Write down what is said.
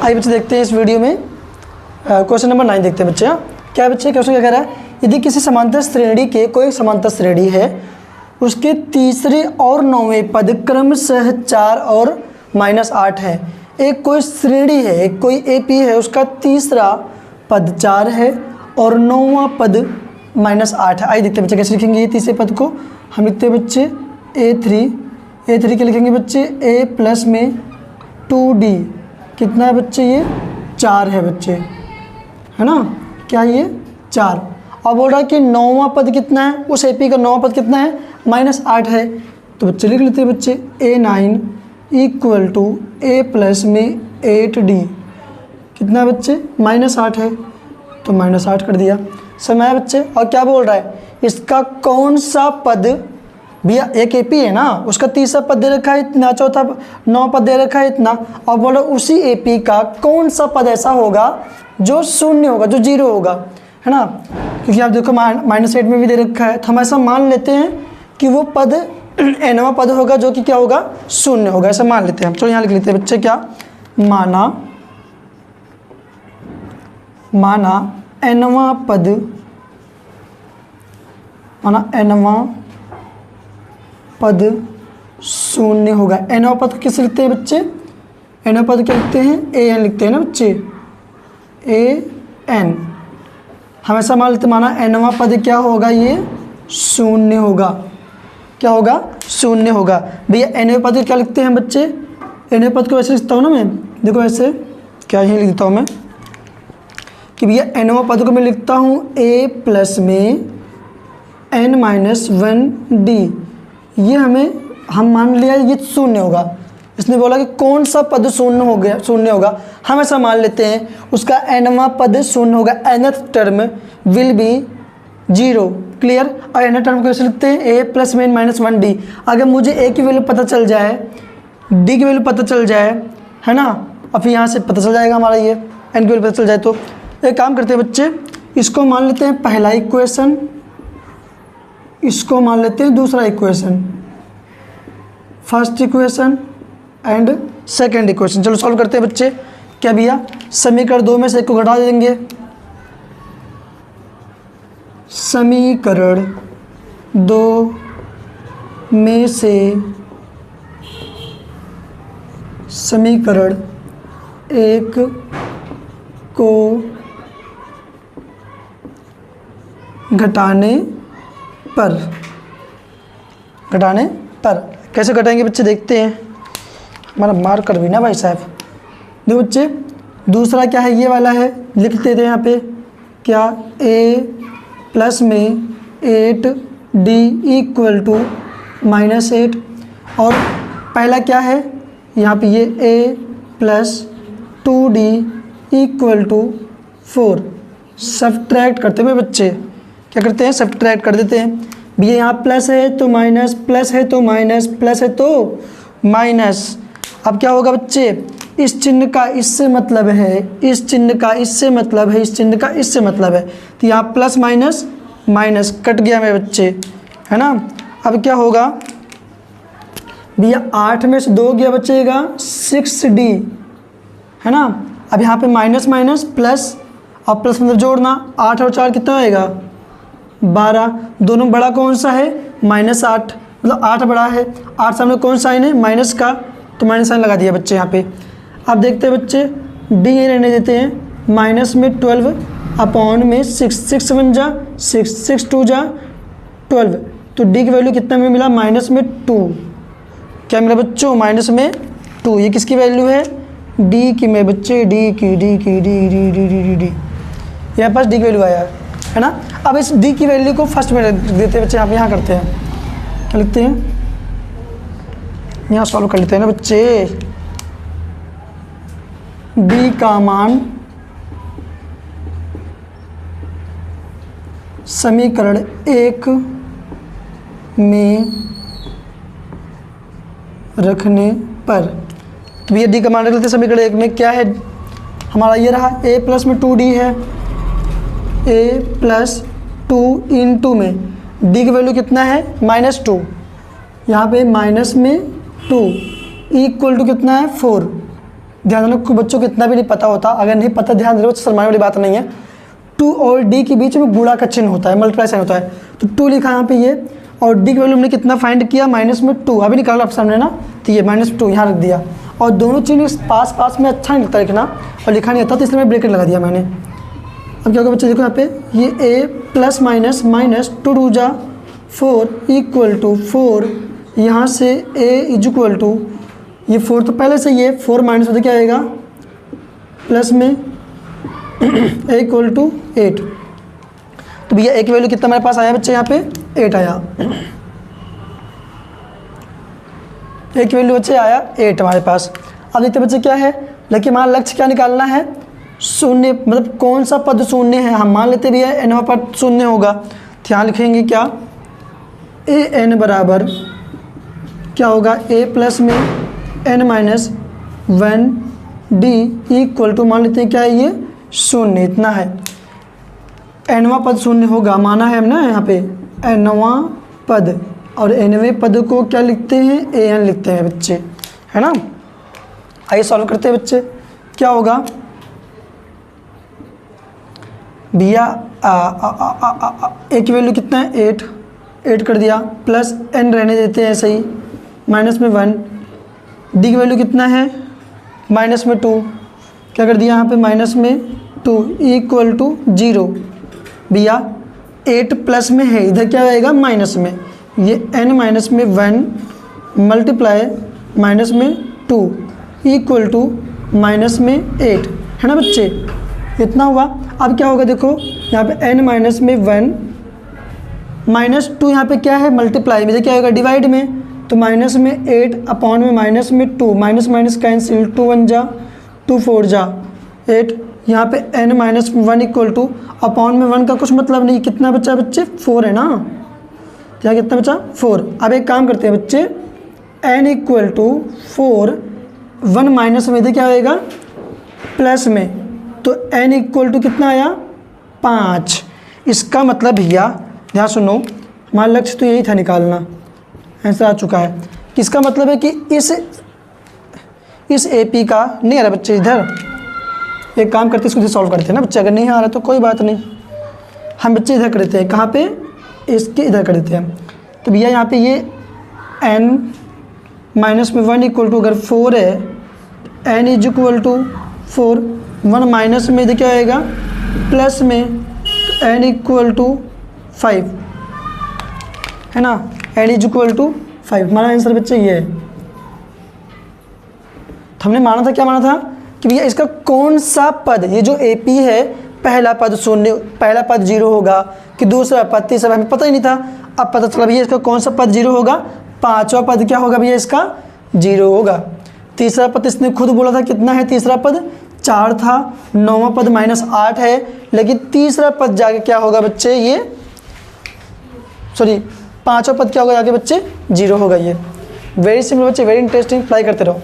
आइए बच्चे देखते हैं इस वीडियो में क्वेश्चन नंबर 9 देखते हैं बच्चे। क्या है बच्चे, क्वेश्चन क्या कह रहा है, यदि किसी समांतर श्रेणी के कोई समांतर श्रेणी है, उसके तीसरे और 9वें पद क्रमशः 4 और -8 है। एक कोई श्रेणी है, एक कोई एपी है, उसका तीसरा पद 4 है और 9वां पद -8 है। आइए देखते हैं बच्चे कैसे लिखेंगे ये तीसरे पद को। हम लिखते हैं बच्चे A3 के लिखेंगे बच्चे A प्लस में 2D कितना है बच्चे, ये 4 है बच्चे, है ना, क्या ये 4। और बोल रहा है कि 9वां पद कितना है, उस एपी का 9वां पद कितना है, -8 है। तो बच्चे लिख लेते हैं बच्चे A9 equal to A plus में 8D कितना है बच्चे, -8 है, तो -8 कर दिया। समय है बच्चे। और क्या बोल रहा है, इसका कौन सा पद, भैया एक एपी है ना, उसका तीसरा पद दे रखा है इतना, चौथा 9 पद दे रखा है इतना, और बोलो उसी एपी का कौन सा पद ऐसा होगा जो शून्य होगा, जो 0 होगा, है ना। क्योंकि आप देखो -8 में भी दे रखा है, तो हम ऐसा मान लेते हैं कि वो पद nवां पद होगा जो कि क्या होगा, शून्य होगा, ऐसा मान लेते हैं हम। चलो यहाँ लिख लेते हैं बच्चे, क्या माना nवां पद, nवां पद शून्य होगा। nवां पद को किस लिखते हैं बच्चे, nवां पद क्या लिखते हैं, an लिखते हैं ना बच्चे, an। हम ऐसा मान लेते, माना nवां पद क्या होगा, ये शून्य होगा, क्या होगा, शून्य होगा। भैया nवें पद को क्या लिखते हैं बच्चे, nवें पद को ऐसे लिखता हूँ ना मैं, देखो ऐसे क्या ही लिखता हूँ मैं कि भैया nवां पद को मैं लिखता हूँ A प्लस में n-1D। ये हम मान लिया ये शून्य होगा। इसने बोला कि कौन सा पद शून्य होगा, हम ऐसा मान लेते हैं उसका nवां पद शून्य होगा, nth term will be 0, clear. और nth टर्म को कैसे लिखते हैं, A प्लस में -1D। अगर मुझे A की वैल्यू पता चल जाए, D की वैल्यू पता चल जाए, है ना, और फिर यहाँ से पता चल जाएगा हमारा ये n की वैल्यू पता चल जाए, तो एक काम करते हैं बच्चे, इसको मान लेते हैं पहला इक्वेशन, इसको मान लेते हैं दूसरा equation, first equation and second equation. चलो सॉल्व करते हैं बच्चे। क्या भैया, समीकरण 2 में से एक को घटा देंगे, समीकरण 2 में से समीकरण 1 को घटाने पर कैसे घटाएंगे बच्चे, देखते हैं। हमारा मार्कर भी ना भाई साहब, देखो बच्चे, दूसरा क्या है, ये वाला है, लिख देते हैं यहाँ पे, क्या A प्लस में 8D इक्वल टू -8। और पहला क्या है, यहाँ पे ये A plus 2D equal to 4। Subtract करते हैं बच्चे, क्या करते हैं, सब्ट्रैक्ट कर देते हैं। भैया यहाँ प्लस है तो माइनस, प्लस है तो माइनस, प्लस है तो माइनस। अब क्या होगा बच्चे, इस चिन्ह का इससे मतलब है, इस चिन्ह का इससे मतलब है, इस चिन्ह का इससे मतलब है, तो यहाँ प्लस माइनस माइनस कट गया मेरे बच्चे, है ना। अब क्या होगा भैया, 8 में से 2 गया, बचेगा 6D, है ना। अब यहाँ पे माइनस माइनस प्लस, और प्लस मतलब जोड़ना, 8 और 4 कितना आएगा, 12। दोनों बड़ा कौन सा है, -8, मतलब 8 बड़ा है, 8 सामने कौन साइन है, माइनस का, तो माइनस साइन लगा दिया बच्चे यहाँ पे। अब देखते हैं बच्चे, डी ये रहने देते हैं, माइनस में 12 अपॉन में 6, 6 1 जा 6, 6 2 जा 12, तो डी की वैल्यू कितना में मिला, माइनस में 2। क्या मिला बच्चों, माइनस में 2। ये किसकी वैल्यू है, डी की में बच्चे, डी की यहाँ पास डी की वैल्यू आया है ना। अब इस डी की वैल्यू को फर्स्ट में देते हैं बच्चे, आप यहाँ करते हैं, क्या लिखते हैं, यहाँ सॉल्व कर लेते हैं ना बच्चे। डी का मान समीकरण 1 में रखने पर, तो ये डी का मान रख लेते हैं समीकरण 1 में। क्या है हमारा, ये रहा A प्लस में 2D है, A प्लस 2 इंटू में D की वैल्यू कितना है, -2, यहाँ पे माइनस में 2 इक्वल टू कितना है 4, ध्यान देना, कुछ बच्चों को इतना भी नहीं पता होता, अगर नहीं पता ध्यान दे, शर्माने वाली बात नहीं है। 2 और d के बीच में गुणा का चिन्ह होता है, मल्टीप्लाई साइन होता है, तो 2 लिखा यहाँ पे ये, और d की वैल्यू हमने कितना फाइंड किया, -2 अभी निकाला आप सामने ना, तो ये -2 यहाँ रख दिया, और दोनों चिन्ह पास पास में अच्छा नहीं लगता लिखना, और लिखा नहीं होता, तो इसलिए मैं ब्रैकेट लगा दिया मैंने। अब क्या होगा बच्चे, देखो यहाँ पे ये a प्लस माइनस माइनस 2 2 जा 4 इक्वल टू 4, यहाँ से a इज इक्वल टू ये 4 तो पहले से ये 4 माइनस होता क्या आएगा, प्लस में a इक्वल टू 8। तो भैया a की वैल्यू कितना हमारे पास आया बच्चे, यहाँ पे 8 आया, a की वैल्यू बच्चे आया 8 हमारे पास। अब देखते बच्चे क्या है, लेकिन हमारा लक्ष्य क्या निकालना है, शून्य, मतलब कौन सा पद शून्य है। हम मान लेते भी है n पद शून्य होगा, तो यहाँ लिखेंगे क्या, ए एन बराबर क्या होगा, a प्लस में n minus 1 D equal to, मान लेते हैं क्या है ये, शून्य, इतना है। nवां पद शून्य होगा, माना है हम ना यहाँ पे nवां पद, और nवें पद को क्या लिखते हैं, an लिखते हैं बच्चे, है ना। आइए सॉल्व करते हैं बच्चे, क्या होगा भैया, a की वैल्यू कितना है 8 कर दिया, प्लस n रहने देते हैं ऐसे ही, माइनस में 1, d की वैल्यू कितना है माइनस में 2, क्या कर दिया यहाँ पे माइनस में 2 इक्वल टू 0। भैया 8 प्लस में है, इधर क्या आएगा माइनस में, ये n माइनस में 1 मल्टीप्लाई माइनस में 2 इक्वल टू माइनस में 8, है ना बच्चे, इतना हुआ। अब क्या होगा देखो, यहाँ पे n माइनस में 1 माइनस 2, यहाँ पे क्या है मल्टीप्लाई में, क्या होगा डिवाइड में, तो माइनस में 8 अपॉन में माइनस में 2, माइनस माइनस कैंसिल, 2 1 जा 2 4 जा 8, यहाँ पे n minus 1 equal to, upon में 1 का कुछ मतलब नहीं, कितना बच्चा बच्चे 4 है ना, क्या कितना बच्चा 4। अब एक काम करते हैं बच्चे, n इक्वल टू 4, 1 माइनस में इधर क्या होएगा प्लस में, तो n इक्वल टू कितना आया 5। इसका मतलब भैया ध्यान सुनो, हमारा लक्ष्य तो यही था निकालना, ऐसा आ चुका है। इसका मतलब है कि इस AP का नहीं आ रहा बच्चे, इधर एक काम करते इसको सॉल्व करते हैं ना बच्चे, अगर नहीं आ रहा तो कोई बात नहीं, हम बच्चे इधर कर देते हैं, कहाँ पे इसके इधर कर देते हैं। तो भैया यहाँ पे ये n माइनस में 1 इक्वल टू, अगर 4 है n is equal to 4, 1 minus में इधर क्या आएगा प्लस में, तो n इक्वल टू 5, है ना, n इज इक्वल टू 5, हमारा आंसर बच्चे ये है। तो हमने माना था, क्या माना था कि भैया इसका कौन सा पद, ये जो AP है पहला पद शून्य, पहला पद 0 होगा कि दूसरा पद, तीसरा हमें पता ही नहीं था, अब पता चला भैया इसका कौन सा पद 0 होगा, पांचवा पद क्या होगा भैया इसका 0 होगा। तीसरा पद इसने खुद बोला था कितना है, तीसरा पद 4 था, 9वां पद -8 है, लेकिन तीसरा पद जाके क्या होगा बच्चे, ये सॉरी पांचवा पद क्या होगा जाके बच्चे 0 होगा। ये वेरी सिंपल बच्चे, वेरी इंटरेस्टिंग, अप्लाई करते रहो।